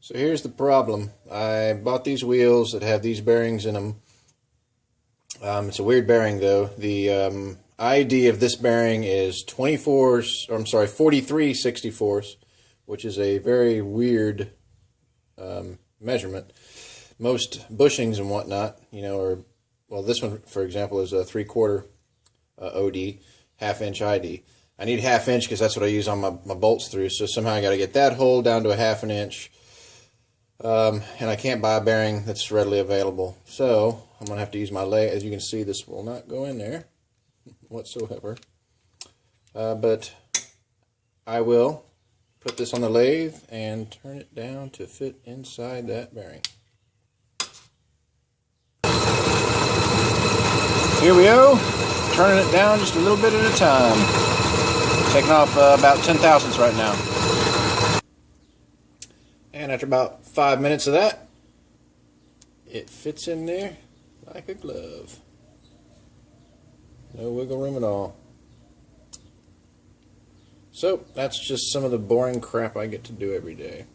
So here's the problem. I bought these wheels that have these bearings in them. It's a weird bearing though. The ID of this bearing is 43/64, which is a very weird measurement. Most bushings and whatnot, well, this one, for example, is a 3/4 OD, 1/2 inch ID. I need 1/2 inch because that's what I use on my bolts through, so somehow I got to get that hole down to a 1/2 inch. And I can't buy a bearing that's readily available. So I'm going to have to use my lathe. As you can see, this will not go in there whatsoever. But I will put this on the lathe and turn it down to fit inside that bearing. Here we go, turning it down just a little bit at a time. Taking off about 10 thousandths right now. And after about 5 minutes of that, it fits in there like a glove. No wiggle room at all. So that's just some of the boring crap I get to do every day.